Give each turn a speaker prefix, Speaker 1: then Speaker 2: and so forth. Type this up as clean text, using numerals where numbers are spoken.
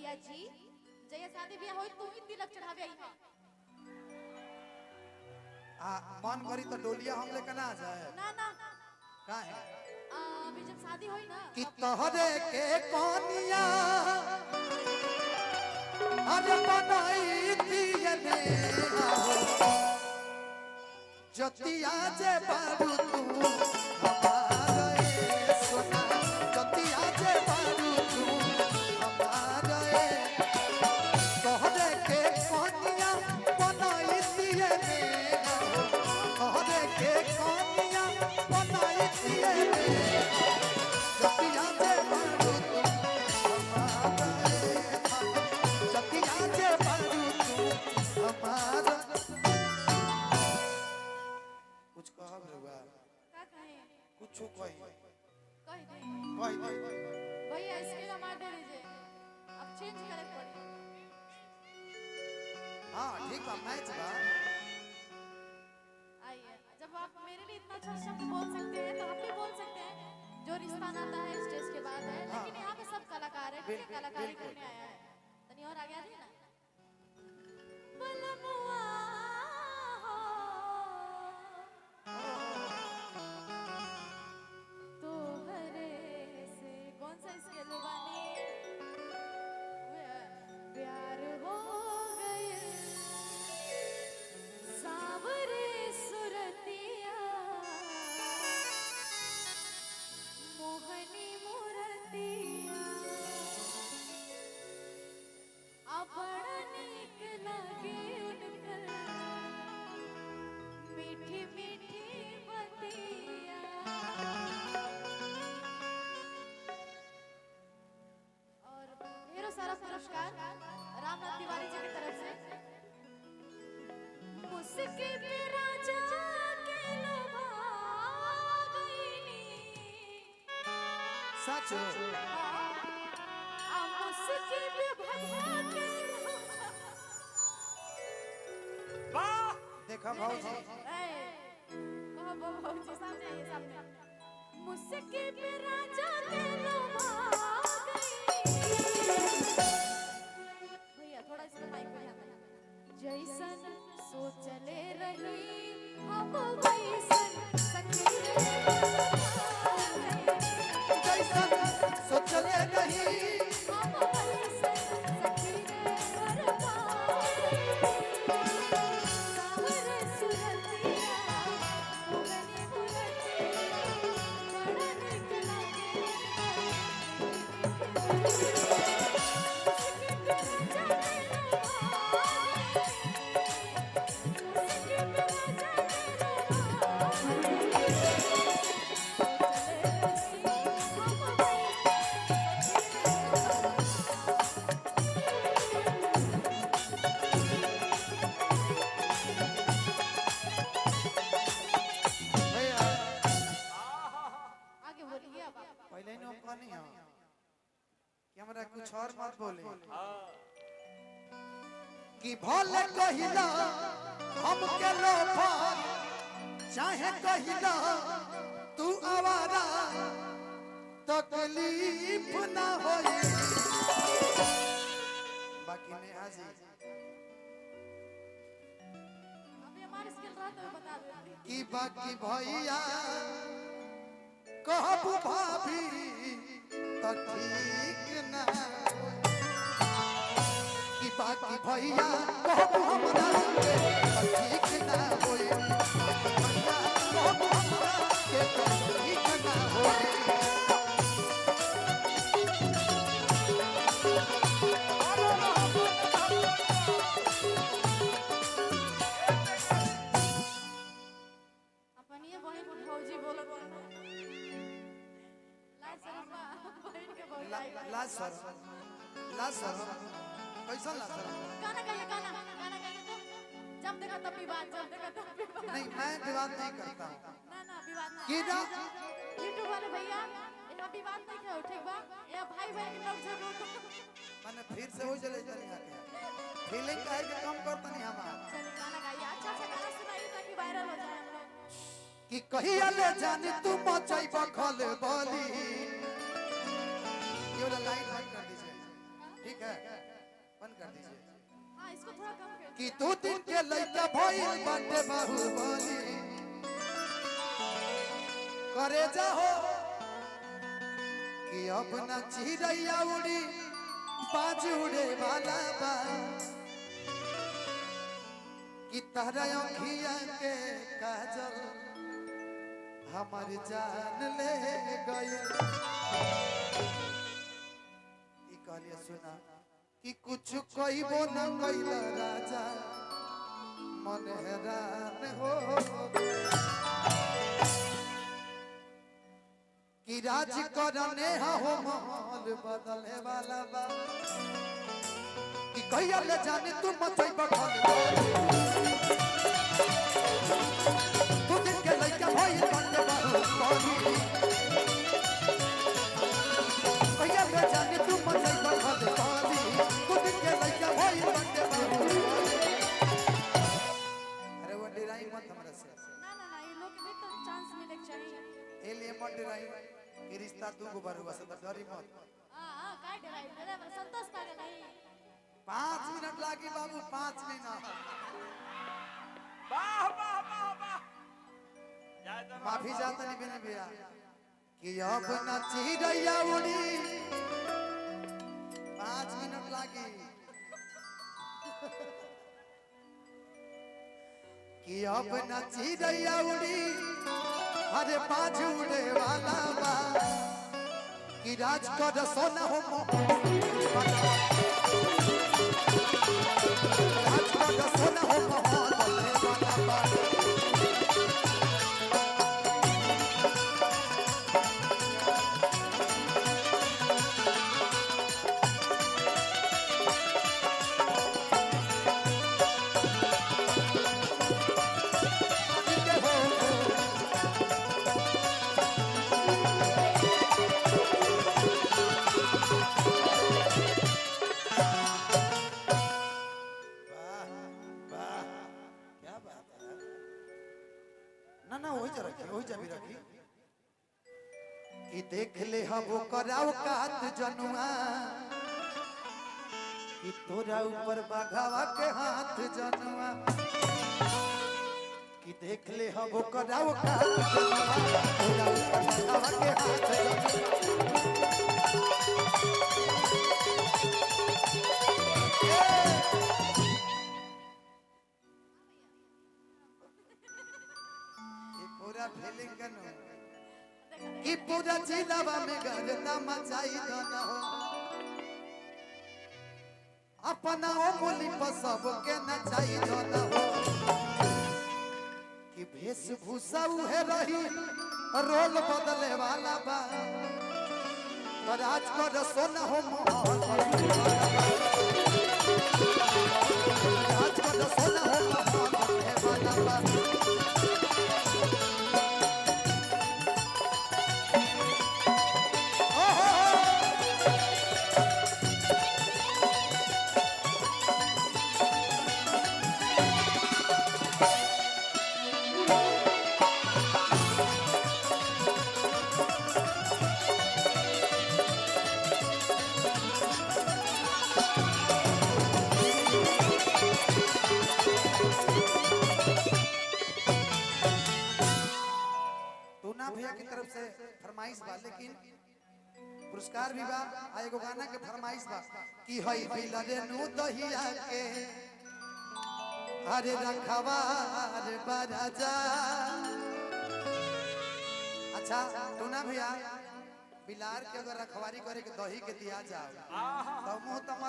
Speaker 1: भैया जी जया शादी ब्याह होई तू ही तिलक चढ़ावे आई हां
Speaker 2: मन करी तो डोलिया हम लेके ना जाए
Speaker 1: ना ना
Speaker 2: का है
Speaker 1: अभी जब शादी होई ना
Speaker 2: कि तोहरे के कोनिया अरे बनाई दिए ने जतिया जे बारू तू हमारे सोना जतिया जे बारू तू हमारे तोहरे के कोनिया बनाई दिए ने तोहरे के कोनिया बनाई दिए ने जतिया जे बारू तू हमारे जतिया जे बारू तू हमारे कुछ कहब रहुआ
Speaker 1: का कहे
Speaker 2: कुछ कही
Speaker 1: कह दे भैया इसके मार दे लीजिए अब चेंज करे पड़े
Speaker 2: हाँ ठीक बा मैच बा
Speaker 1: आइए जब आप मेरे लिए इतना अच्छा शब्द बोल सकते हैं तो आप भी बोल सकते हैं जो रिश्ता नाता है स्टेज के बाद है लेकिन यहाँ पे सब कलाकार है ठीक है कलाकारी करने आया है तनी और आगे आ जाइए ना बलमुआ तो हरे से कौन सा स्केल बानी प्यार हो गए सावरे सुरतिया मोहनी मूर्तिया बड़ा नीक लगे उनकर मीठी मीठी बतिया और ढेरों सारा पुरस्कार रामनाथ तिवारी जी की तरफ से मुस्की पे राजा के लोभा गईनी
Speaker 2: सच
Speaker 1: मुस्की पे भैया के
Speaker 2: वाह देखा भौजी
Speaker 1: कहो भौजी सामने आइए सामने मुस्की पे राजा के लोभा भैया थोड़ा इसका माइक पे ध्यान देना जैसन सोचले रही हम वैसन सखी
Speaker 2: जैसन सोचले नहीं
Speaker 1: हम वैसन सखी रे सावरे सुरतिया मोहनी मूर्तिया बड़ा नीक लागे
Speaker 2: भैया
Speaker 1: आगे बोलिए अब आप
Speaker 2: पहले ही हम कहनी है कि हमरा कुछ और मत बोले कि भले कहिला हम के लोफर चाहे कहिला तू आवारा तकलीफ ना होई बाकी ने हाजी
Speaker 1: अभी हमारे स्किल रहा तो बता दो
Speaker 2: की बाकी भैया कहबू भाभी तो ठीक ना की बाकी भैया कहबू हमरा के तो ठीक ना होई भैया कहबू हमरा के तो ठीक ना होई
Speaker 1: अपन ये बहन भौजी बोलत लाज शर्मा बहन के भौजी
Speaker 2: लाज सर कैसा लाज सर
Speaker 1: गाना गाइए गाना गाना गाइए तो जब देखा तब विवाद जब देखा तब विवाद
Speaker 2: नहीं मैं विवाद नहीं करता हूँ
Speaker 1: ना ना विवाद ना
Speaker 2: की ना
Speaker 1: यूट्यूब वाले भैया यहाँ विवाद नहीं है ठीक बा यहाँ भाई बहन के लोग जरूर
Speaker 2: मैंने फिर से हो चले चले आके फीलिंग का है कि कम करता नहीं हमारा
Speaker 1: चलिए गाना गाइए अच्छा अच्छा गाना सुनाइए ताकि वायरल हो जाए हम लोग
Speaker 2: कि कहिया ले जानी तू मचाई बखल बोली ये वाला लाइन हाई कर दीजिए ठीक है
Speaker 1: थोड़ा कम कर
Speaker 2: कि 2 दिन के लइका भइल बाटे बाहुबली करे जाहो कि अब ना चिड़ैया उड़ी बाज उड़े वाला बा कि तारा अखिया के काजल हमार जान ले गई। ई कहलिए सुना कि कुछ कइबो न कइला राजा मन हैरान हो कि राज करने हो माहौल बदले वाला बा कि कहिया ले जाने तू मचई बखल तू दिन के लइका भइल बाटे बाहुबली कहिया ले जाने तू मचई बखल तू दिन के लइका भइल बाटे बाहुबली। अरे वो डिराई मत हमरा से
Speaker 1: ना ना ना, ये लोग भी तो चांस मिले चाहिए।
Speaker 2: ए लिए मत डिराई कि रिश्ता दू गो बार हुआ से तो डरी मत।
Speaker 1: हां काय डराई मेरे संतोष पागल नहीं।
Speaker 2: 5 मिनट लागी बाबू 5 मिनट।
Speaker 3: वाह वाह वाह वाह
Speaker 2: माफी जाता नहीं मैंने भैया कि अब न चिड़ैया उड़ी 5 मिनट लागी कि अब न चिड़ैया उड़ी अरे बाज उड़े वाला बा कि राज कर सोना हो राज कर सोना हो माहौल बदले वाला बा। ना ना वही जा रखी वही जा भी रखी कि देख ले हम कराओ कात जनुआ कि तोरा ऊपर बाघावा के हाथ जनुआ कि देख ले हम कराओ कात जनुआ तोरा ऊपर बाघावा के हाथ पूरा फीलिंग कनो कि पूरा जिलावा में गर्दा मचाई दना हो अपना ओ बोली पर सबके नचाई दना हो कि वेशभूषा उहे रही रोल बदले वाला बा और आज को सोना हो माहौल बदले वाला बा आज को सोना हो माहौल बदले वाला बा। भैया की तरफ से फरमाइश बा लेकिन पुरस्कार भी बा आ एगो गाना के फरमाइश बा कि हई बिलरे नु दहिया के हरे रखवा रे बराजा। अच्छा टूना भैया बिलार के अगर रखवारी करे के दही के दिया जाओ तो मुंह तमर